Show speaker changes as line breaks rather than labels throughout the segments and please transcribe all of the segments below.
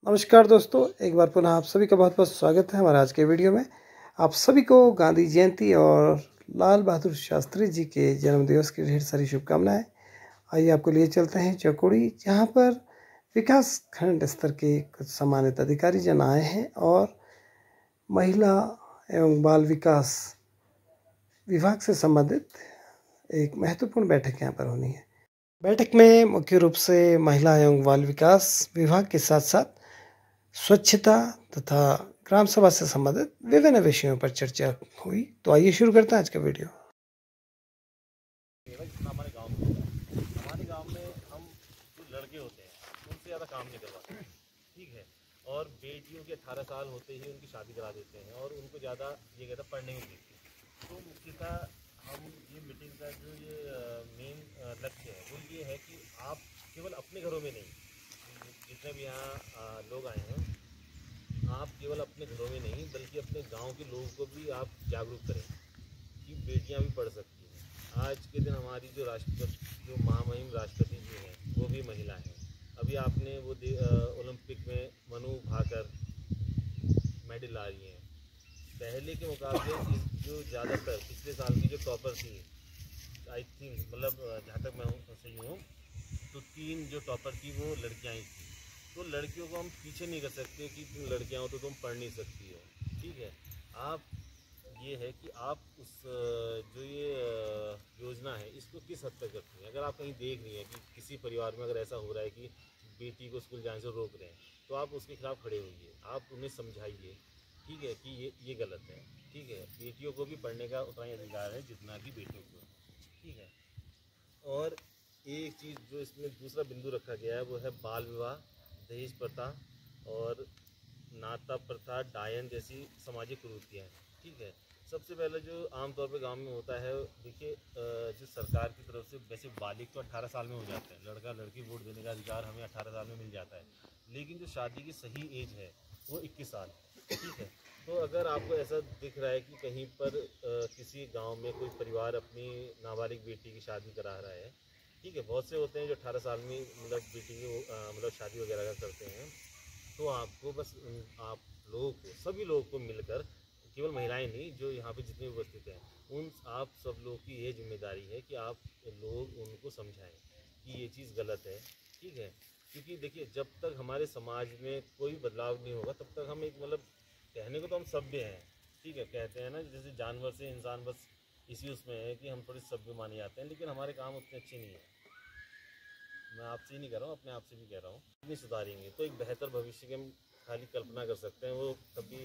नमस्कार दोस्तों, एक बार पुनः आप सभी का बहुत बहुत स्वागत है हमारे आज के वीडियो में। आप सभी को गांधी जयंती और लाल बहादुर शास्त्री जी के जन्मदिवस की ढेर सारी शुभकामनाएं। आइए आपको लिए चलते हैं चौकोड़ी, जहां पर विकास खंड स्तर के कुछ सम्मानित अधिकारी जन आए हैं और महिला एवं बाल विकास विभाग से संबंधित एक महत्वपूर्ण बैठक यहाँ पर होनी है। बैठक में मुख्य रूप से महिला एवं बाल विकास विभाग के साथ साथ स्वच्छता तथा ग्राम सभा से संबंधित विभिन्न विषयों पर चर्चा हुई। तो आइए शुरू करते हैं आज का वीडियो।
हमारे गांव में हम जो लड़के होते हैं उनसे ज़्यादा काम नहीं करवाते, ठीक है। और बेटियों के 18 साल होते ही उनकी शादी करा देते हैं और उनको ज़्यादा ये कहता पढ़ने नहीं देते। तो मुख्यतः हम ये मीटिंग का जो ये मेन लक्ष्य है वो ये है कि आप केवल अपने घरों में नहीं, जितने भी यहाँ लोग आए हैं, आप केवल अपने घरों में नहीं बल्कि अपने गांव के लोगों को भी आप जागरूक करें कि बेटियां भी पढ़ सकती हैं। आज के दिन हमारी जो महामहिम राष्ट्रपति जी हैं वो भी महिला हैं। अभी आपने वो ओलंपिक में मनु भाकर मेडल ला रही हैं। पहले के मुकाबले जो ज़्यादातर पिछले साल की जो टॉपर थी, आई थिंक मतलब जहाँ तक मैं सही हूँ तो 3 जो टॉपर थी वो लड़कियाँ ही थी। तो लड़कियों को हम पीछे नहीं कर सकते कि तुम लड़कियाँ हो तो तुम पढ़ नहीं सकती हो, ठीक है। आप ये है कि आप उस जो ये योजना है इसको किस हद तक करती हैं। अगर आप कहीं देख रही हैं कि किसी परिवार में अगर ऐसा हो रहा है कि बेटी को स्कूल जाने से रोक रहे हैं तो आप उसके खिलाफ खड़े होइए, आप उन्हें समझाइए, ठीक है, कि ये गलत है, ठीक है। बेटियों को भी पढ़ने का उतना ही अधिकार है जितना कि बेटियों को, ठीक है। और एक चीज़ जो इसमें दूसरा बिंदु रखा गया है वो है बाल विवाह, दहेज प्रथा और नाता प्रथा, डायन जैसी सामाजिक कुरीतियाँ हैं, ठीक है। सबसे पहले जो आमतौर पे गांव में होता है, देखिए जो सरकार की तरफ से वैसे बालिग तो 18 साल में हो जाता है, लड़का लड़की वोट देने का अधिकार हमें 18 साल में मिल जाता है, लेकिन जो शादी की सही एज है वो 21 साल, ठीक है। तो अगर आपको ऐसा दिख रहा है कि कहीं पर किसी गांव में कोई परिवार अपनी नाबालिग बेटी की शादी करा रहा है, ठीक है, बहुत से होते हैं जो 18 साल में मतलब बेटी की मतलब शादी वगैरह करते हैं, तो आपको बस आप लोगों को, सभी लोगों को मिलकर, केवल महिलाएं नहीं, जो यहाँ पे जितने उपस्थित हैं, उन आप सब लोगों की ये जिम्मेदारी है कि आप लोग उनको समझाएं कि ये चीज़ गलत है, ठीक है। क्योंकि देखिए जब तक हमारे समाज में कोई बदलाव नहीं होगा तब तक हम एक मतलब कहने को तो हम सभ्य हैं, ठीक है, कहते हैं ना जैसे जानवर से इंसान बस इसी उसमें है कि हम थोड़े सभ्य माने जाते हैं, लेकिन हमारे काम उतने अच्छे नहीं है। मैं आपसे ही नहीं कह रहा हूँ, अपने आप से भी कह रहा हूँ, नहीं सुधारेंगे तो एक बेहतर भविष्य की हम खाली कल्पना कर सकते हैं, वो कभी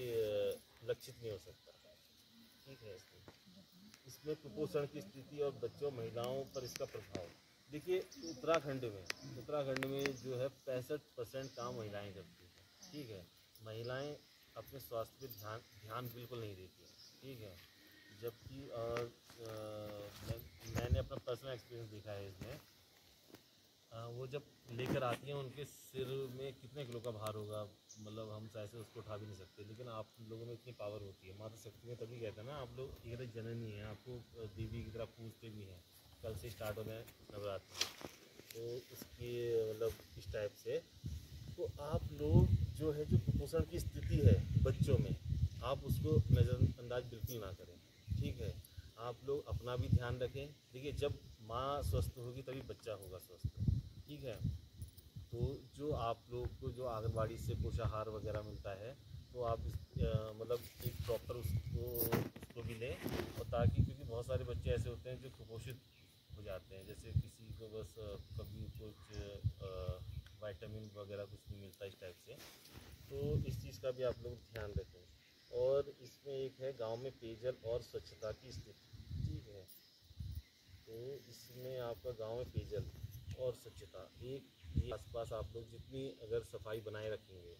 लक्षित नहीं हो सकता, ठीक है। इसमें कुपोषण की स्थिति और बच्चों महिलाओं पर इसका प्रभाव, देखिए उत्तराखंड में जो है 65% काम महिलाएं करती हैं, ठीक है। महिलाएं अपने स्वास्थ्य पे ध्यान बिल्कुल नहीं देती हैं, ठीक है। जबकि मैंने अपना पर्सनल एक्सपीरियंस देखा है इसमें। वो जब लेकर आती हैं उनके सिर में कितने किलो का भार होगा, मतलब हम ऐसे उसको उठा भी नहीं सकते, लेकिन आप लोगों में इतनी पावर होती है। माता शक्ति में तभी कहते हैं ना, आप लोग एक जननी है, आपको देवी की तरह पूजते भी हैं। कल से स्टार्ट हो रहे हैं नवरात्रि, तो उसकी मतलब इस टाइप से तो आप लोग जो है जो कुपोषण की स्थिति है बच्चों में, आप उसको नज़रअंदाज बिल्कुल ना करें, ठीक है। आप लोग अपना भी ध्यान रखें। देखिए जब माँ स्वस्थ होगी तभी बच्चा होगा स्वस्थ, ठीक है। तो जो आप लोग को जो आंगनबाड़ी से पोषाहार वगैरह मिलता है, तो आप मतलब एक प्रॉपर उसको भी लें, और ताकि क्योंकि बहुत सारे बच्चे ऐसे होते हैं जो कुपोषित हो जाते हैं, जैसे किसी को बस कभी कुछ विटामिन वगैरह कुछ नहीं मिलता इस टाइप से, तो इस चीज़ का भी आप लोग ध्यान रखें। और इसमें एक है गांव में पेयजल और स्वच्छता की स्थिति, ठीक है। तो इसमें आपका गांव में पेयजल और स्वच्छता, एक ये आसपास आप लोग जितनी अगर सफाई बनाए रखेंगे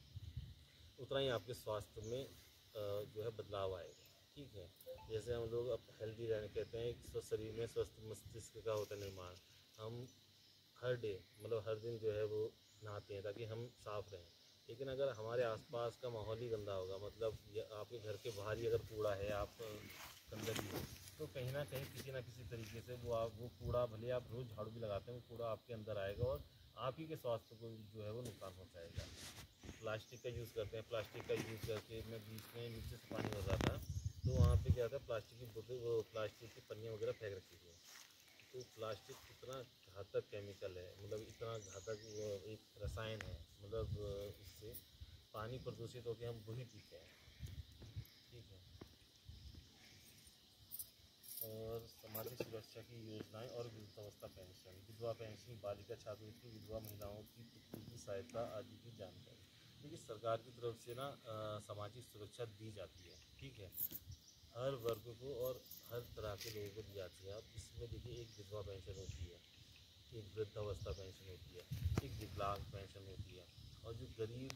उतना ही आपके स्वास्थ्य में जो है बदलाव आएगा, ठीक है। जैसे हम लोग अब हेल्दी रहने कहते हैं, स्वस्थ शरीर में स्वस्थ मस्तिष्क का होता है निर्माण। हम हर डे मतलब हर दिन जो है वो नहाते हैं ताकि हम साफ रहें, लेकिन अगर हमारे आसपास का माहौल ही गंदा होगा, मतलब आपके घर के बाहर ही अगर कूड़ा है, आप गंदगी है, तो कहीं ना कहीं किसी ना किसी तरीके से वो कूड़ा, भले आप रोज़ झाड़ू भी लगाते हैं, वो कूड़ा आपके अंदर आएगा और आप ही के स्वास्थ्य को जो है वो नुकसान पहुँचाएगा। प्लास्टिक का यूज़ करते हैं। प्लास्टिक का यूज़ करके मैं बीच में नीचे से पानी भर रहा था, तो वहाँ पे क्या था, प्लास्टिक की बोतल, वो प्लास्टिक की पन्नियाँ वगैरह फेंक रखी थी। तो प्लास्टिक इतना घातक केमिकल है, मतलब इतना घातक वो एक रसायन है, मतलब इससे पानी प्रदूषित होकर हम वही पीते हैं। ठीक है। और सामाजिक सुरक्षा की योजनाएं और वृद्धावस्था पेंशन, विधवा पेंशन, बालिका छात्रवृत्ति, विधवा महिलाओं की तकनीकी सहायता आदि की जानकारी। देखिए, सरकार की तरफ से ना सामाजिक सुरक्षा दी जाती है। ठीक है, हर वर्ग को और हर तरह के लोगों को दी जाती है। अब इसमें देखिए, एक विधवा पेंशन होती है, एक वृद्धावस्था पेंशन होती है, एक विकलांग पेंशन होती है, और जो गरीब,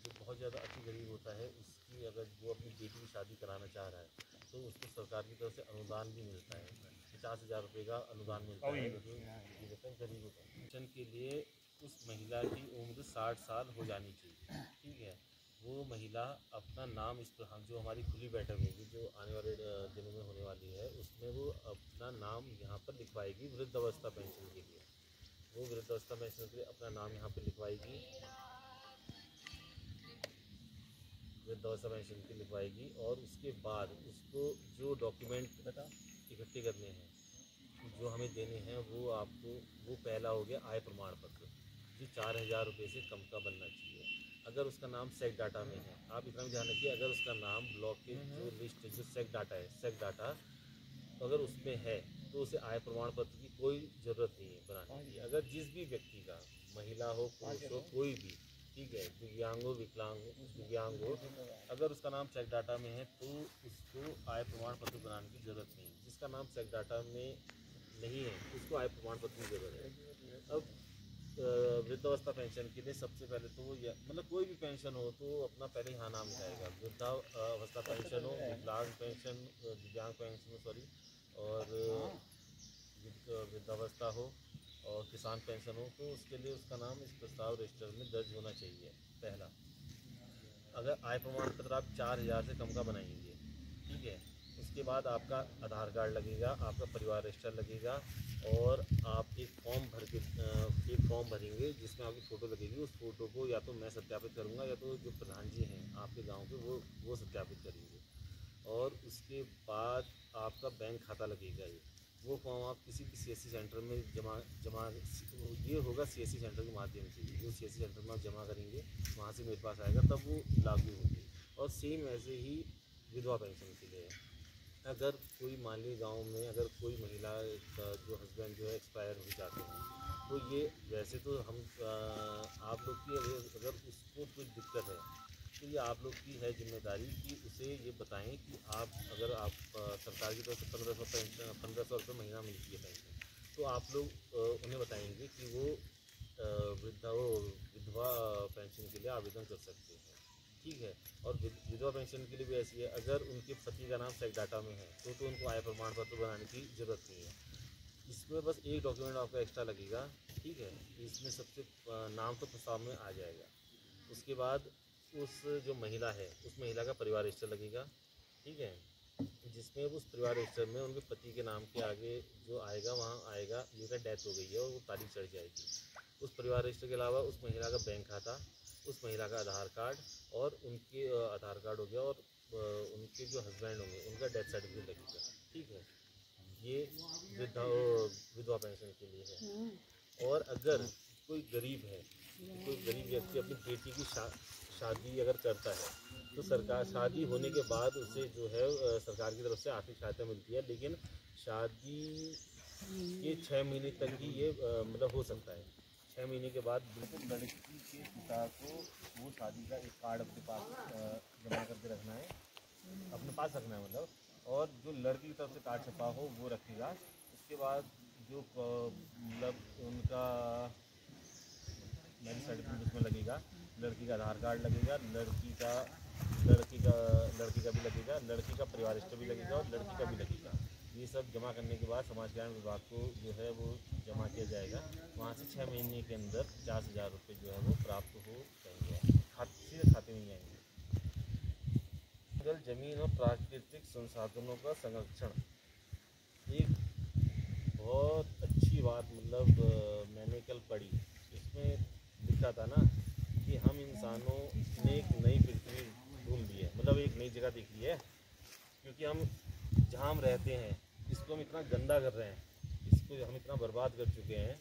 जो बहुत ज़्यादा अति गरीब होता है, उसकी अगर वो अपनी बेटी की शादी कराना चाह रहा है तो उसको सरकार की तरफ से अनुदान भी मिलता है। 50,000 रुपये का अनुदान मिलता है जो गरीब होता है। पेंशन के लिए उस महिला की उम्र 60 साल हो जानी चाहिए। ठीक है, वो महिला अपना नाम इस पर, हम जो हमारी खुली बैठक होगी जो आने वाले दिनों में होने वाली है, उसमें वो अपना नाम यहाँ पर लिखवाएगी वृद्धावस्था पेंशन के लिए। वो वृद्धावस्था पेंशन के लिए अपना नाम यहाँ पे लिखवाएगी, वृद्धावस्था पेंशन की लिखवाएगी, और उसके बाद उसको जो डॉक्यूमेंट इकट्ठे करने हैं, जो हमें देने हैं, वो आपको, वो पहला हो गया आय प्रमाण पत्र, जो 4,000 रुपये से कम का बनना चाहिए। अगर उसका नाम सेक डाटा में है, आप इतना भी ध्यान रखिए, अगर उसका नाम ब्लॉक के जो लिस्ट, जो सेक डाटा है, सेक डाटा अगर उसमें है, तो उसे आय प्रमाण पत्र की कोई ज़रूरत नहीं है बनाने की। अगर जिस भी व्यक्ति का, महिला हो, पुरुष हो, कोई भी, ठीक है, दिव्यांग हो, विकलांग हो, दिव्यांग हो, अगर उसका नाम चेक डाटा में है तो उसको आय प्रमाण पत्र बनाने की ज़रूरत नहीं है। जिसका नाम चेक डाटा में नहीं है उसको आय प्रमाण पत्र की ज़रूरत है। अब वृद्धावस्था पेंशन के लिए सबसे पहले तो वो, मतलब कोई भी पेंशन हो तो अपना पहले यहाँ नाम लिखाएगा। वृद्धावस्था पेंशन हो, विकलांग पेंशन, दिव्यांग पेंशन, सॉरी, और वृद्धावस्था हो, और किसान पेंशन हो, तो उसके लिए उसका नाम इस प्रस्ताव रजिस्टर में दर्ज होना चाहिए। पहला, अगर आय प्रमाण पत्र आप 4,000 से कम का बनाएंगे, ठीक है, उसके बाद आपका आधार कार्ड लगेगा, आपका परिवार रजिस्टर लगेगा, और आप एक फॉर्म भरेंगे जिसमें आपकी फ़ोटो लगेगी। उस फोटो को या तो मैं सत्यापित करूँगा, या तो जो प्रधान जी हैं आपके गांव के, वो सत्यापित करेंगे। और उसके बाद आपका बैंक खाता लगेगा। वो फॉर्म आप किसी भी CSC सेंटर में जमा ये होगा CSC सेंटर के माध्यम से। जो CSC सेंटर में आप जमा करेंगे, वहाँ से मेरे पास आएगा, तब वो लागू होगी। और सेम ऐसे ही विधवा पेंशन के लिए, अगर कोई, मान लीजिए गाँव में अगर कोई महिला का जो हस्बैंड जो है एक्सपायर हो जाते हैं, तो ये वैसे तो हम आप लोग की अगर उसको कोई दिक्कत है, तो ये आप लोग की है जिम्मेदारी कि उसे ये बताएं कि अगर आप सरकार की तरफ से 1,500 पेंशन, 1,500 रुपये महीना मिलती है पेंशन, तो आप लोग उन्हें बताएंगे कि वो विधवा पेंशन के लिए आवेदन कर सकते हैं। ठीक है, और विधवा पेंशन के लिए भी ऐसी है, अगर उनके पति का नाम सेक डाटा में है तो उनको आय प्रमाण पत्र बनाने की ज़रूरत नहीं है। इसमें बस एक डॉक्यूमेंट आपका एक्स्ट्रा लगेगा। ठीक है, इसमें सबसे नाम तो प्रस्ताव में आ जाएगा। उसके बाद उस जो महिला है, उस महिला का परिवार रजिस्टर लगेगा। ठीक है, जिसमें उस परिवार रजिस्टर में उनके पति के नाम के आगे जो आएगा, वहाँ आएगा ये का डेथ हो गई है, और वो तारीख चढ़ जाएगी। उस परिवार रजिस्टर के अलावा उस महिला का बैंक खाता, उस महिला का आधार कार्ड, और उनके आधार कार्ड हो गया, और उनके जो हस्बैंड होंगे उनका डेथ सर्टिफिकेट लगेगा। ठीक है, ये विधवा पेंशन के लिए है। और अगर कोई गरीब है, कोई गरीब व्यक्ति अपनी बेटी की शादी अगर करता है, तो सरकार, शादी होने के बाद उसे जो है सरकार की तरफ से आर्थिक सहायता मिलती है, लेकिन शादी के 6 महीने तक ही ये मतलब हो सकता है। 6 महीने के बाद बिल्कुल लड़की के पिता को वो शादी का एक कार्ड अपने पास जमा करके रखना है, अपने पास रखना है मतलब, और जो लड़की की तरफ से कार्ड छपा हो वो रखेगा। उसके बाद जो मतलब उनका मैरिज सर्टिफिकेट उसमें लगेगा, लड़की का आधार कार्ड लगेगा, लड़की का भी लगेगा, लड़की का परिवार रजिस्टर भी लगेगा, और लड़की का भी लगेगा। ये सब जमा करने के बाद समाज कल्याण विभाग को जो है वो जमा किया जाएगा। वहाँ से 6 महीने के अंदर 50,000 रुपये जो है वो प्राप्त हो जाएंगे, सीधे खाते में ही आएंगे। जल, जमीन और प्राकृतिक संसाधनों का संरक्षण, एक बहुत अच्छी बात, मतलब मैंने कल पढ़ी, इसमें लिखा था ना कि हम इंसानों जगह देखी है, क्योंकि हम जहाँ हम रहते हैं इसको हम इतना गंदा कर रहे हैं, इसको हम इतना बर्बाद कर चुके हैं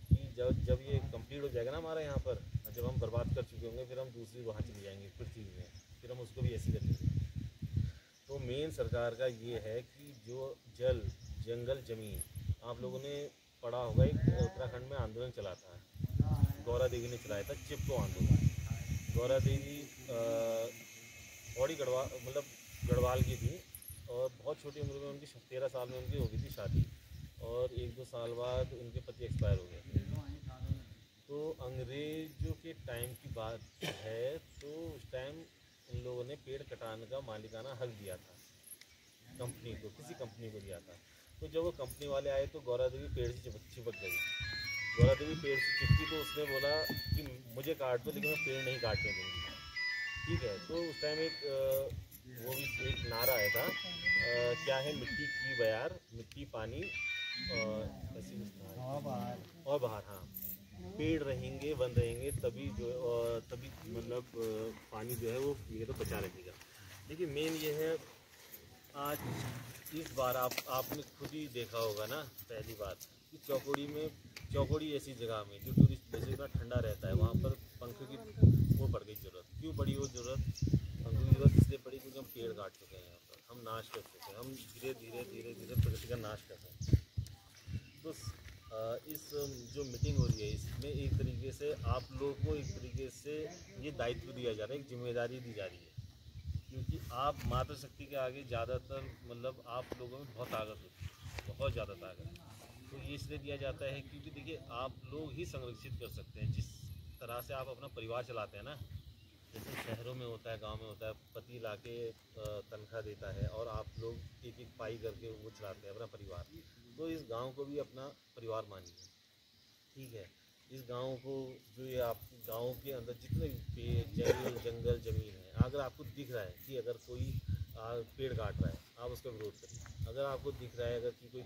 कि जब ये कंप्लीट हो जाएगा ना हमारा यहाँ पर, जब हम बर्बाद कर चुके होंगे फिर हम दूसरी वहाँ चले जाएंगे पृथ्वी में, फिर हम उसको भी ऐसे करेंगे। तो मेन सरकार का ये है कि जो जल जंगल ज़मीन, आप लोगों ने पढ़ा होगा एक उत्तराखंड में आंदोलन चला था, गौरा देवी ने चलाया था चिपको आंदोलन। गौरा देवी औड़ी गढ़वाल मतलब गढ़वाल की थी और बहुत छोटी उम्र में उनकी 13 साल में उनकी हो गई थी शादी और 1-2 साल बाद उनके पति एक्सपायर हो गए। तो अंग्रेज़ों के टाइम की बात है, तो उस टाइम इन लोगों ने पेड़ कटाने का मालिकाना हक दिया था कंपनी को, किसी कंपनी को दिया था। तो जब वो कंपनी वाले आए तो गौरा देवी पेड़ से चिपक गई। गौरा देवी पेड़ से चिपकी तो उसने बोला कि मुझे काट दो लेकिन मैं पेड़ नहीं काटने दूँगी, ठीक है। तो उस टाइम एक वो भी एक नारा आया था, क्या है मिट्टी की बयार, मिट्टी पानी ऐसी और बाहर, हाँ, पेड़ रहेंगे वन रहेंगे तभी जो तभी मतलब पानी जो है वो ये तो बचा रहेगा। देखिए मेन ये है, आज इस बार आपने खुद ही देखा होगा ना, पहली बात कि चौकोड़ी ऐसी जगह में जो टूरिस्ट प्लेस इतना ठंडा रहता है, वहाँ पर पंखों की वो पड़ गई ज़रूरत। क्यों पड़ी वो ज़रूरत? पंखों की ज़रूरत इसलिए पड़ी क्योंकि हम पेड़ काट चुके हैं, यहाँ पर हम नाश कर चुके हैं, हम धीरे धीरे प्रकृति का नाश कर रहे हैं। तो इस जो मीटिंग हो रही है इसमें एक तरीके से आप लोगों को एक तरीके से ये दायित्व दिया जा रहा है, एक जिम्मेदारी दी जा रही है, क्योंकि आप मातृशक्ति के आगे ज़्यादातर मतलब आप लोगों में बहुत ताकत होती है, बहुत ज़्यादा ताकत। तो ये इसलिए दिया जाता है क्योंकि देखिए आप लोग ही संरक्षित कर सकते हैं। जिस तरह से आप अपना परिवार चलाते हैं ना, जैसे शहरों में होता है, गांव में होता है, पति लाके तनख्वाह देता है और आप लोग एक एक पाई करके वो चलाते हैं अपना परिवार। तो इस गांव को भी अपना परिवार मानिए, ठीक है। इस गांव को जो ये आप गांव के अंदर जितने पेड़ जंगल ज़मीन है, अगर आपको दिख रहा है कि अगर कोई पेड़ काट रहा है, आप उसका विरोध करिए। अगर आपको दिख रहा है अगर कि कोई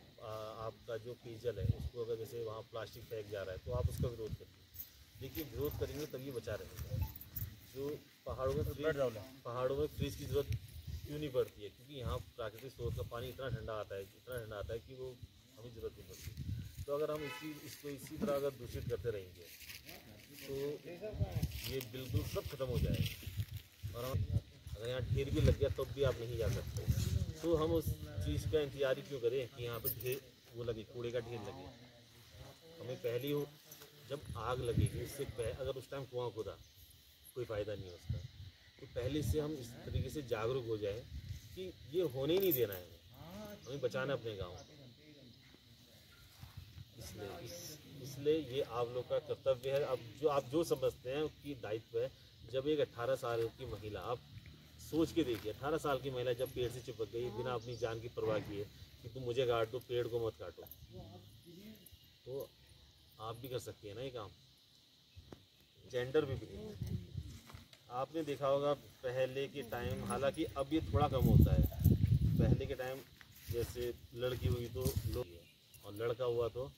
आपका जो पेयजल है उसको अगर जैसे वहाँ प्लास्टिक फेंक जा रहा है तो आप उसका विरोध करिए। देखिए विरोध करेंगे तभी बचा रहेगा। जो पहाड़ों में फ्रिज की ज़रूरत क्यों नहीं पड़ती है? क्योंकि यहाँ प्राकृतिक स्रोत का पानी इतना ठंडा आता है कि वो हमें ज़रूरत नहीं पड़ती। तो अगर हम इसको इसी तरह अगर दूषित करते रहेंगे तो ये बिल्कुल सब खत्म हो जाएगा। और हम अगर यहाँ ढेर भी लग गया तब भी आप नहीं जा सकते। तो हम उस चीज़ का इंतजार क्यों करें कि यहाँ पर ढेर वो लगे, कूड़े का ढेर लगे। हमें पहले हो जब आग लगेगी उससे अगर उस टाइम कुआं खुदा कोई फ़ायदा नहीं है उसका, तो पहले से हम इस तरीके से जागरूक हो जाए कि ये होने ही नहीं देना है, हमें बचाना अपने गाँव। इसलिए ये आप लोग का कर्तव्य है। अब आप जो समझते हैं कि दायित्व है, जब एक 18 साल की महिला, आप सोच के देखिए 18 साल की महिला जब पेड़ से चिपक गई बिना अपनी जान की परवाह किए कि तुम मुझे काट दो, पेड़ को मत काटो, तो आप भी कर सकती है ना ये काम। जेंडर भी आपने देखा होगा पहले के टाइम, हालांकि अब ये थोड़ा कम होता है। पहले के टाइम जैसे लड़की हुई तो लोग, और लड़का हुआ तो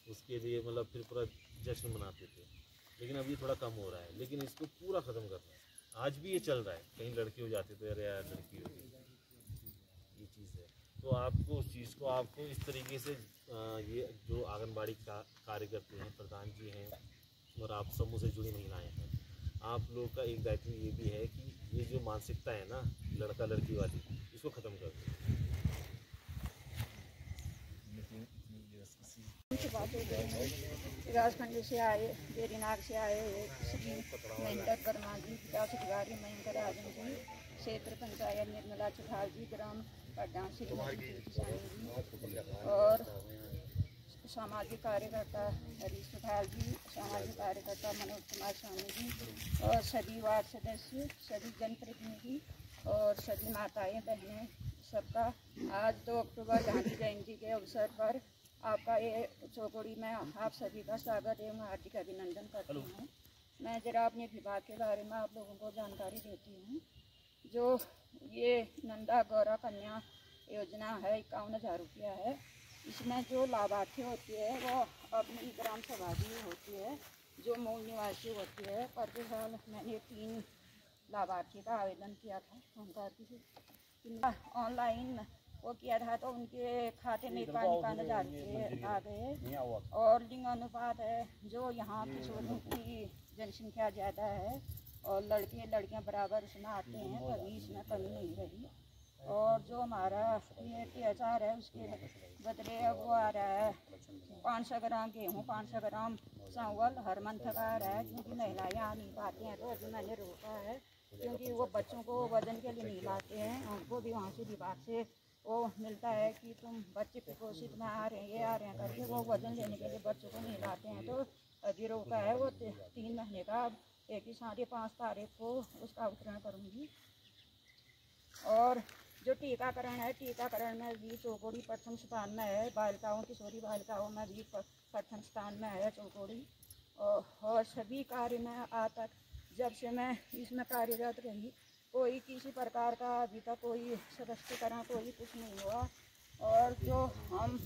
उसके लिए मतलब फिर पूरा जश्न मनाते थे, लेकिन अब ये थोड़ा कम हो रहा है। लेकिन इसको पूरा ख़त्म करना है, आज भी ये चल रहा है। कहीं लड़की हो जाती तो अरे यार लड़की हो गई, ये चीज़ है। तो आपको उस चीज़ को आपको इस तरीके से ये जो आंगनबाड़ी का कार्य करते हैं, प्रधान जी हैं और आप समूह से जुड़ी महिलाएं हैं, आप लोग का एक दायित्व ये भी है कि ये जो मानसिकता है ना लड़का लड़की वाली, इसको ख़त्म कर दो।
राजखंड से आए, बेरीनाग से आए हुए श्री महेंद्र वर्मा जी, विकास अधिकारी महेंद्र राजन जी, क्षेत्र पंचायत निर्मला चौहान जी, ग्राम प्रधान श्रीमती किसान जी और सामाजिक कार्यकर्ता हरीश सुखाल जी, सामाजिक कार्यकर्ता मनोज कुमार स्वामी जी और सभी वार्ड सदस्य, सभी जनप्रतिनिधि और सभी माताएं बहनें, सबका आज 2 अक्टूबर गांधी जयंती के अवसर पर आपका ये चौकोड़ी में आप सभी का स्वागत एवं हार्दिक अभिनंदन करती हूँ। मैं जरा अपने विभाग के बारे में आप लोगों को जानकारी देती हूँ। जो ये नंदा गौरा कन्या योजना है 51,000 रुपया है। इसमें जो लाभार्थी होती है वो अपनी ग्राम सभा की होती है, जो मूल निवासी होती है। प्रति साल मैंने 3 लाभार्थी का आवेदन किया था होमगार्ड से, ऑनलाइन वो किया था तो उनके खाते में 51,000 रुपये आ गए। और लिंग अनुपात है जो यहाँ किशोरों की जनसंख्या ज़्यादा है और लड़के लड़कियाँ बराबर उसमें आते हैं, कभी इसमें कमी नहीं रही। और जो हमारा ये THR है उसके बदले अब वो आ रहा है 500 ग्राम गेहूँ, 500 ग्राम चावल हर मंथ का आ रहा है, क्योंकि महिलाएं आ नहीं पाती हैं तो अभी मैंने रोका है, क्योंकि वो बच्चों को वजन के लिए नहीं लाते हैं। हमको भी वहाँ से विभाग से वो मिलता है कि तुम बच्चे कुपोषित में आ रहे हैं, ये आ रहे हैं करके, वो वजन लेने के लिए बच्चों को नहीं लाते हैं। तो अभी रोका है वो 3 महीने का, एक ही 5 तारीख को उसका अवतरण करूँगी। और जो टीकाकरण है, टीकाकरण में भी चौकोड़ी प्रथम स्थान में है, बालिकाओं किशोरी बालिकाओं में भी प्रथम स्थान में है चौकोड़ी। और सभी कार्य में आज तक जब से मैं इसमें कार्यरत रही, कोई किसी प्रकार का अभी तक कोई सदस्यकरण कोई कुछ नहीं हुआ। और जो हम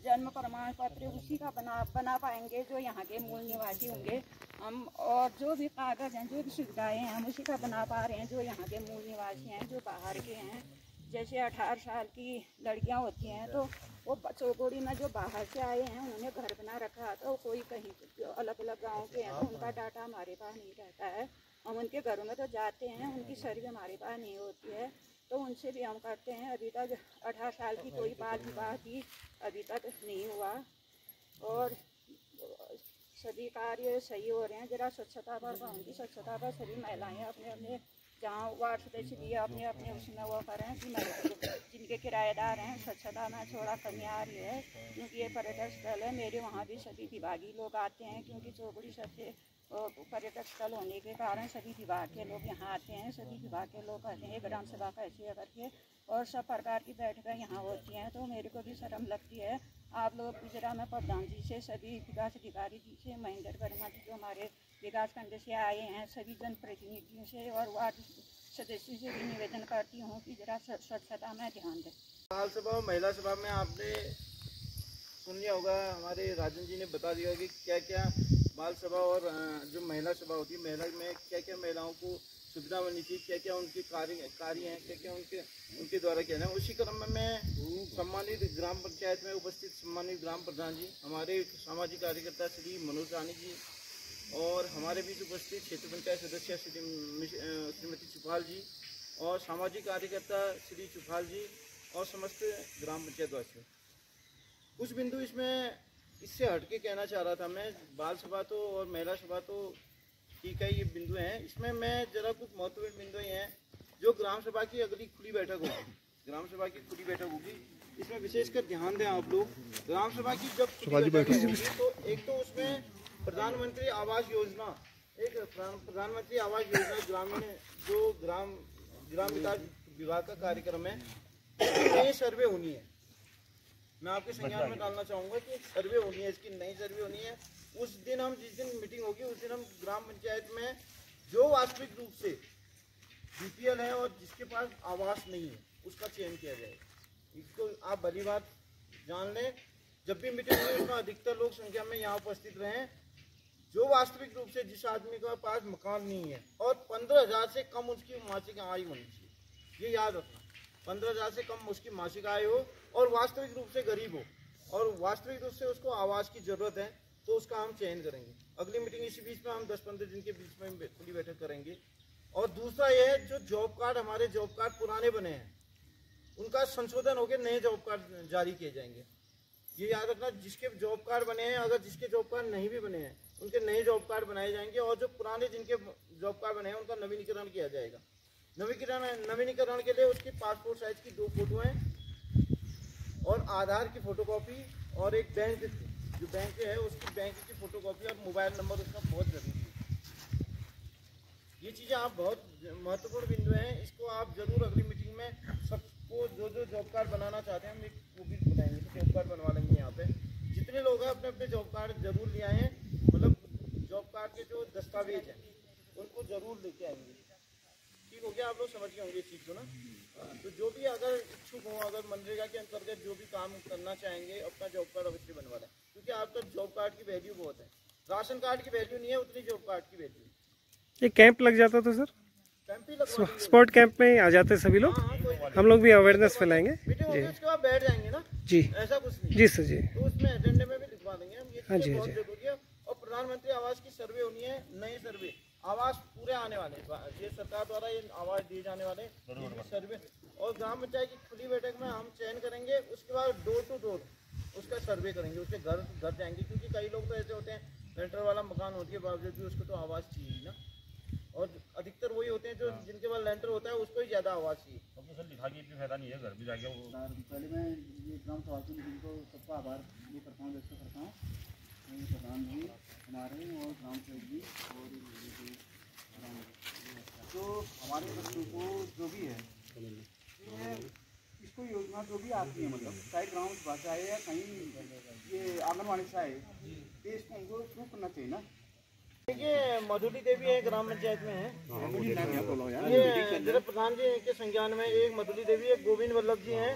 जन्म प्रमाण पत्र उसी का बना पाएंगे जो यहाँ के मूल निवासी होंगे हम, और जो भी कागज़ हैं, जो भी सुविधाएँ हैं, हम उसी का बना पा रहे हैं जो यहाँ के मूल निवासी हैं, जो बाहर के हैं। जैसे 18 साल की लड़कियाँ होती हैं तो वो चौकोड़ी में जो बाहर से आए हैं उन्होंने घर बना रखा, तो कोई कहीं अलग अलग गाँव के हैं तो उनका डाटा हमारे पास नहीं रहता है। हम उनके घरों में तो जाते हैं, उनकी सर्वे हमारे पास नहीं होती है, तो उनसे भी हम करते हैं। अभी तक 18 साल की कोई बाल विवाह भी अभी तक नहीं हुआ और सभी कार्य सही हो रहे हैं। जरा स्वच्छता पर गाँव की स्वच्छता पर सभी महिलाएं अपने अपने जहाँ वार्ड सदस्य भी अपने अपने उसमें वो करें कि जिनके किराएदार हैं स्वच्छता में थोड़ा कमी आ रही है, क्योंकि ये पर्यटक स्थल है। मेरे वहाँ भी सभी विभागीय लोग आते हैं, क्योंकि चौकोड़ी सबसे पर्यटक स्थल होने के कारण सभी विभाग के लोग यहाँ आते हैं। सभी विभाग के लोग कहते हैं ग्राम सभा कैसे करके, और सब प्रकार की बैठकें यहाँ होती हैं, तो मेरे को भी शर्म लगती है। आप लोग गुजरात में प्रधान जी से, सभी विकास अधिकारी जी से, महेंद्र वर्मा जी जो हमारे विकास खंड से आए हैं, सभी जनप्रतिनिधियों से और वार्ड सदस्यों से भी निवेदन करती हूँ कि जरा स्वच्छता में ध्यान दें।
बाल सभा और महिला सभा में आपने सुन लिया होगा, हमारे राजन जी ने बता दिया कि क्या क्या बाल सभा और जो महिला सभा होती है, महिला में क्या क्या महिलाओं को सुविधा मिलनी चाहिए, क्या क्या उनके कार्य हैं, क्या क्या उनके द्वारा किया जाए। उसी क्रम में मैं सम्मानित ग्राम पंचायत में उपस्थित सम्मानित ग्राम प्रधान जी, हमारे सामाजिक कार्यकर्ता श्री मनोज रानी जी और हमारे बीच उपस्थित क्षेत्र पंचायत सदस्य श्रीमती चुफाल जी और सामाजिक कार्यकर्ता श्री चुफाल जी और समस्त ग्राम पंचायत वासियों, कुछ बिंदु इससे हटके कहना चाह रहा था मैं। बाल सभा तो और महिला सभा तो ठीक है, ये बिंदु हैं, इसमें मैं जरा कुछ महत्वपूर्ण बिंदु हैं। जो ग्राम सभा की अगली खुली बैठक होगी, ग्राम सभा की खुली बैठक होगी, इसमें विशेषकर ध्यान दें आप लोग। ग्राम सभा की जब खुली बैठक होगी तो एक तो उसमें प्रधानमंत्री आवास योजना, एक प्रधानमंत्री आवास योजना ग्रामीण जो ग्राम विकास विभाग का कार्यक्रम है, नई सर्वे होनी है। मैं आपके संज्ञान में डालना चाहूँगा कि सर्वे होनी है, इसकी नई सर्वे होनी है। उस दिन हम जिस दिन मीटिंग होगी उस दिन हम ग्राम पंचायत में जो वास्तविक रूप से BPL है और जिसके पास आवास नहीं है उसका चयन किया जाएगा। इसको आप भली बात जान लें, जब भी मीटिंग होगी उसमें अधिकतर लोग संख्या में यहाँ उपस्थित रहें। जो वास्तविक रूप से जिस आदमी के पास मकान नहीं है और 15,000 से कम उसकी मासिक आय होनी चाहिए, ये याद रखना। 15,000 से कम उसकी मासिक आय हो और वास्तविक रूप से गरीब हो और वास्तविक रूप से उसको आवास की ज़रूरत है, तो उसका हम चयन करेंगे। अगली मीटिंग इसी बीच में हम 10-15 दिन के बीच में खुली बैठक करेंगे। और दूसरा ये है, जो जॉब कार्ड हमारे जॉब कार्ड पुराने बने हैं उनका संशोधन होकर नए जॉब कार्ड जारी किए जाएंगे। ये याद रखना, जिसके जॉब कार्ड बने हैं, अगर जिसके जॉब कार्ड नहीं भी बने हैं उनके नए जॉब कार्ड बनाए जाएंगे और जो पुराने जिनके जॉब कार्ड बने हैं उनका नवीनीकरण किया जाएगा। नवीनीकरण के लिए उसकी पासपोर्ट साइज की 2 फोटो हैं और आधार की फोटोकॉपी और एक बैंक जो बैंक है उसकी बैंक की फोटोकॉपी और मोबाइल नंबर उसका बहुत जरूरी है। ये चीज़ें आप बहुत महत्वपूर्ण बिंदु हैं, इसको आप जरूर अगली मीटिंग में सबको जो जॉब कार्ड बनाना चाहते हैं हम वो भी बताएंगे, तो जॉब कार्ड बनवा लेंगे। यहाँ पे जितने लोग हैं अपने अपने जॉब कार्ड जरूर ले आए हैं, मतलब जॉब कार्ड के जो दस्तावेज हैं उनको जरूर लेके आएंगे। ठीक हो गया, आप लोग समझ गए होंगे इस चीज़ को ना। तो जो भी अगर इच्छुक हो, अगर मनरेगा के अंतर्गत जो भी काम करना चाहेंगे अपना जॉब कार्ड अवश्य बनवा लें, क्योंकि आपका जॉब कार्ड की वैल्यू बहुत है। राशन कार्ड की वैल्यू नहीं है उतनी जॉब कार्ड की वैल्यू।
ये कैंप लग जाता तो सर
कैंप ही लगवा देंगे।
स्पोर्ट कैंप में आ जाते सभी लोग,
हाँ, कोई नहीं।
हम लोग भी अवेयरनेस फैलाएंगे।
मीटिंग होगी,
जी
उसके बाद बैठ जाएंगे ना,
जी
ऐसा कुछ नहीं।
जी सर जी।
तो उसमें एजेंडे में भी लिखवा देंगे हम, ये
हाँ जी,
चीज़ें
हाँ
बहुत
जी।
जरूरी है। और प्रधानमंत्री आवास की सर्वे होनी है, नए सर्वे आवास पूरे आने वाले हैं। ये सरकार द्वारा ये आवास दिए जाने वाले हैं, सर्वे। और ग्राम पंचायत की खुली बैठक में हम चयन करेंगे, उसके बाद डोर टू डोर उसका सर्वे करेंगे, उसके घर घर जाएंगे। क्योंकि कई लोग तो ऐसे होते हैं, लेंटर वाला मकान होने के बावजूद भी उसको तो आवाज़ चाहिए ना, और अधिकतर वही होते हैं जो जिनके पास लेंटर होता है उसको ही ज़्यादा आवाज़ चाहिए।
अब तो सर लिखा के भी फायदा नहीं है, घर भी जाके वो
पहले मैं ये ग्राम सभा की मीटिंग को सबका आभार ये करता हूँ, व्यक्त करता हूँ। प्रधान जी हमारे और ग्राम सेवक जी और जो हमारे बच्चों को जो भी है ये इसको योजना जो भी आती है, मतलब चाहे ग्राम सभा से आए या कहीं ये आंगनबाड़ी से आए, तो इसको उनको प्रूव करना चाहिए ना।
देखिए मधुली देवी है, ग्राम पंचायत में है। ये जिला प्रधान जी के संज्ञान में एक मधुली देवी है, गोविंद वल्लभ जी हैं,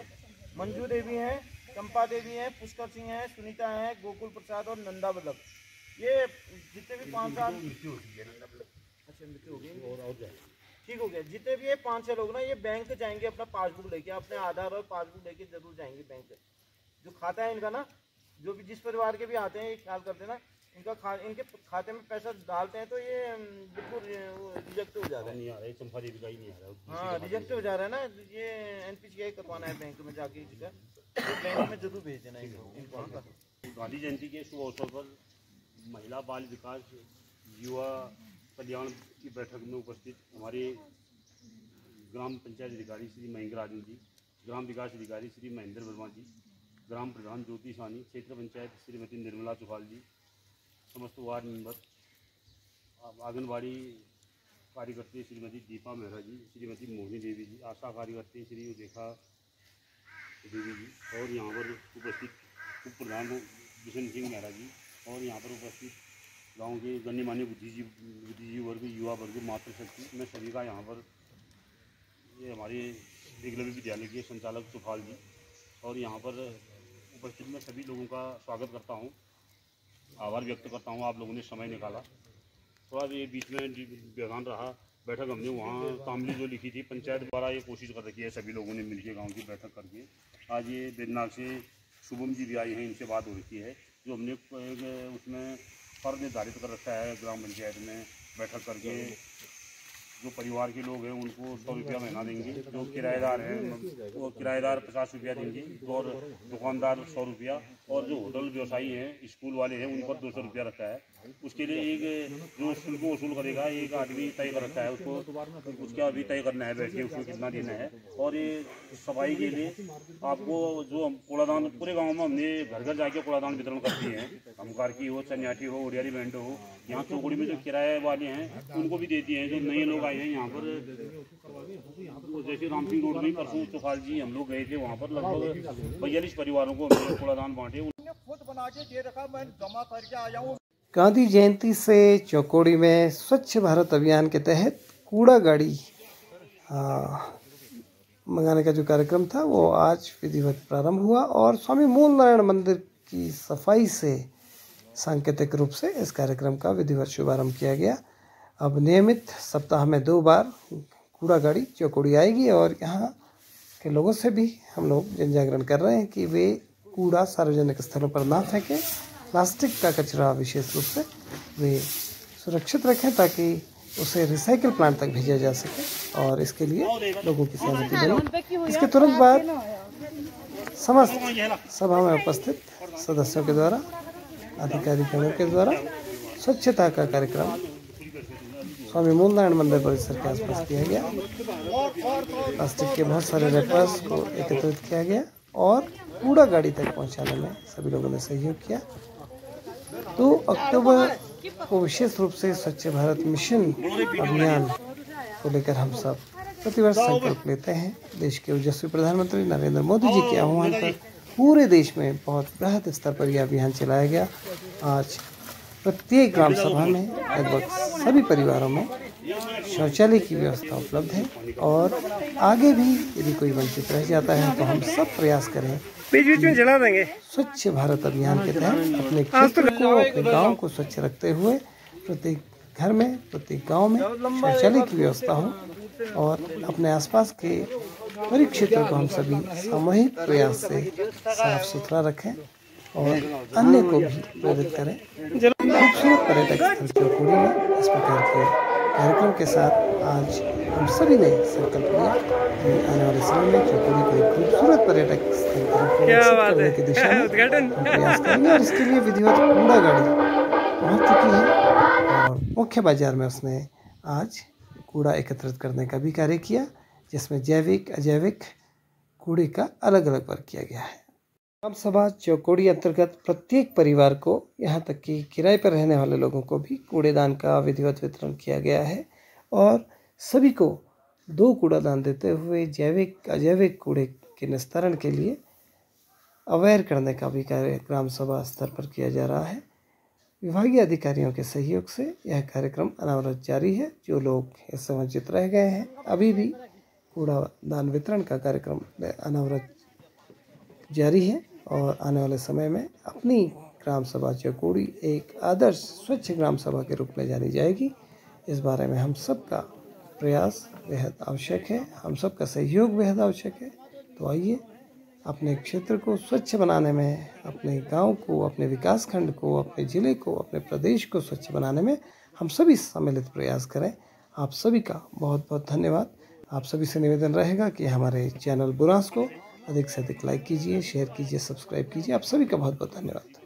मंजू देवी हैं, चंपा देवी हैं, पुष्कर सिंह हैं, सुनीता हैं, गोकुल प्रसाद और नंदा वल्लभ। ये जितने भी 5 साल अच्छा मृत्यु हो गई, ठीक हो गया। जितने भी ये 5-6 लोग ना, ये बैंक जाएंगे अपना पासबुक लेके, अपने आधार और पासबुक लेके जरूर जाएंगे बैंक। जो खाता है इनका ना, जो भी जिस परिवार के भी आते हैं, ये ख्याल करते ना, इनके खाते में पैसा डालते हैं तो ये बिल्कुल रिजेक्ट हो जाता है।
नहीं आ रहा है, चंपा देवी का ही नहीं आ रहा।
हाँ रिजेक्ट हो जा रहा है ना, ये NPCI करवाना है बैंक में जाके, तो बैंक में जरूर भेज देना इनको।
गांधी जयंती के शुभ अवसर पर महिला बाल विकास युवा कल्याण की बैठक में उपस्थित हमारे ग्राम पंचायत अधिकारी श्री महेंद्र राजन जी, ग्राम विकास अधिकारी श्री महेंद्र वर्मा जी, ग्राम प्रधान ज्योति सानी, क्षेत्र पंचायत श्रीमती निर्मला चौहाल जी, समस्त वार्ड मेंबर, आंगनबाड़ी कार्यकर्त्री श्रीमती दीपा मेहरा जी, श्रीमती मोहिनी देवी जी, आशा कार्यकर्त्री श्री रेखा देवी जी, और यहाँ पर उपस्थित उप प्रधान बिशन सिंह मेहरा जी, और यहाँ पर उपस्थित गांव के गण्यमान्य बुद्धिजीवी वर्ग, युवा वर्ग, मातृशक्ति में सभी का यहाँ पर ये हमारे एकलव्य विद्यालय के संचालक चौहाल जी, और यहाँ पर उपस्थित मैं सभी लोगों का स्वागत करता हूँ, आभार व्यक्त करता हूँ। आप लोगों ने समय निकाला। थोड़ा ये बीच में व्यवधान रहा, बैठक हमने वहाँ तामली जो लिखी थी, पंचायत द्वारा ये कोशिश कर रखी है सभी लोगों ने मिलकर गांव की बैठक करके। आज ये बेदनाग से शुभम जी भी आए हैं, इनसे बात हो रखी है, जो हमने उसमें फर्ज निर्धारित कर रखा है ग्राम पंचायत में बैठक करके। जो परिवार के लोग हैं उनको 100 रुपया महीना देंगे, जो किराएदार हैं वो किराएदार 50 रुपया देंगे, और दुकानदार 100 रुपया, और जो होटल व्यवसायी हैं, स्कूल वाले हैं, उन पर 200 रुपया रखा है। उसके लिए एक जो शुल्क वसूल करेगा एक आदमी तय कर रखा है, उसको उसका अभी तय करना है बैठ के उसको कितना देना है। और ये सफाई के लिए आपको जो कूड़ादान पूरे गाँव में हमने घर घर जाके कूड़ादान वितरण करते हैं, हमकार की हो, चन्याटी हो, उड़ियारी बैंड हो, यहाँ चौकड़ी में जो किराए वाले हैं उनको भी देती हैं। जो नए लोग आए हैं यहाँ पर, जैसे राम सिंह रोड में परसों चौहाल जी हम लोग गए थे, वहाँ पर लगभग 42 परिवारों को हमने कूड़ादान बांटे।
खुद बना के दे रखा, मैं जमा करके आया हूँ।
गांधी जयंती से चौकोड़ी में स्वच्छ भारत अभियान के तहत कूड़ा गाड़ी मंगाने का जो कार्यक्रम था वो आज विधिवत प्रारंभ हुआ, और स्वामी मूल नारायण मंदिर की सफाई से सांकेतिक रूप से इस कार्यक्रम का विधिवत शुभारंभ किया गया। अब नियमित सप्ताह में 2 बार कूड़ा गाड़ी चौकोड़ी आएगी, और यहाँ के लोगों से भी हम लोग जन जागरण कर रहे हैं कि वे कूड़ा सार्वजनिक स्थलों पर ना फेंकें, प्लास्टिक का कचरा विशेष रूप से वे सुरक्षित रखें ताकि उसे रिसाइकिल प्लांट तक भेजा जा सके, और इसके लिए लोगों की सहमति बनी। इसके तुरंत बाद समस्त सभा में उपस्थित सदस्यों के द्वारा, अधिकारीगणों के द्वारा स्वच्छता का कार्यक्रम स्वामी मूल नारायण मंदिर परिसर के आसपास किया गया। प्लास्टिक के बहुत सारे रैपर्स को एकत्रित किया गया और कूड़ा गाड़ी तक पहुंचाने में सभी लोगों ने सहयोग किया। 2 अक्टूबर को विशेष रूप से स्वच्छ भारत मिशन अभियान को लेकर हम सब प्रतिवर्ष संकल्प लेते हैं। देश के ओजस्वी प्रधानमंत्री नरेंद्र मोदी जी के आह्वान पर पूरे देश में बहुत बृहद स्तर पर यह अभियान चलाया गया। आज प्रत्येक ग्राम सभा में लगभग सभी परिवारों में शौचालय की व्यवस्था उपलब्ध है, और आगे भी यदि कोई वंचित रह जाता है तो हम सब प्रयास करें, बीच बीच में जला देंगे, स्वच्छ भारत अभियान के तहत अपने क्षेत्र को, अपने गांव को स्वच्छ रखते हुए प्रत्येक घर में, प्रत्येक गांव में शौचालय की व्यवस्था हो, और अपने आसपास के परिक्षेत्र को हम सभी सामूहिक प्रयास से साफ सुथरा रखें और अन्य को भी प्रेरित करें। खूबसूरत पर्यटक स्थल चौकोड़ी में इस प्रकार के कार्यक्रम के साथ आज हम सभी ने संकल्प लिया कि आने वाले समय में चौकोड़ी को एक खूबसूरत पर्यटक स्थल करने की दिशा में हम प्रयास करेंगे। और इसके लिए विधिवत कूड़ा गाड़ी पहुँच चुकी है और मुख्य बाजार में उसने आज कूड़ा एकत्रित करने का भी कार्य किया, जिसमें जैविक अजैविक कूड़े का अलग अलग वर्ग किया गया है। ग्राम सभा चौकोड़ी अंतर्गत प्रत्येक परिवार को, यहाँ तक कि किराए पर रहने वाले लोगों को भी कूड़ेदान का विधिवत वितरण किया गया है और सभी को 2 कूड़ादान देते हुए जैविक अजैविक कूड़े के निस्तारण के लिए अवेयर करने का भी कार्य ग्राम सभा स्तर पर किया जा रहा है। विभागीय अधिकारियों के सहयोग से यह कार्यक्रम अनवरत जारी है। जो लोग इससे वंचित रह गए हैं, अभी भी कूड़ादान वितरण का कार्यक्रम अनवरत जारी है और आने वाले समय में अपनी ग्राम सभा चौकोड़ी एक आदर्श स्वच्छ ग्राम सभा के रूप में जानी जाएगी। इस बारे में हम सबका प्रयास बेहद आवश्यक है, हम सबका सहयोग बेहद आवश्यक है। तो आइए अपने क्षेत्र को स्वच्छ बनाने में, अपने गांव को, अपने विकास खंड को, अपने ज़िले को, अपने प्रदेश को स्वच्छ बनाने में हम सभी सम्मिलित प्रयास करें। आप सभी का बहुत बहुत धन्यवाद। आप सभी से निवेदन रहेगा कि हमारे चैनल बुरांस को अधिक से अधिक लाइक कीजिए, शेयर कीजिए, सब्सक्राइब कीजिए। आप सभी का बहुत बहुत धन्यवाद।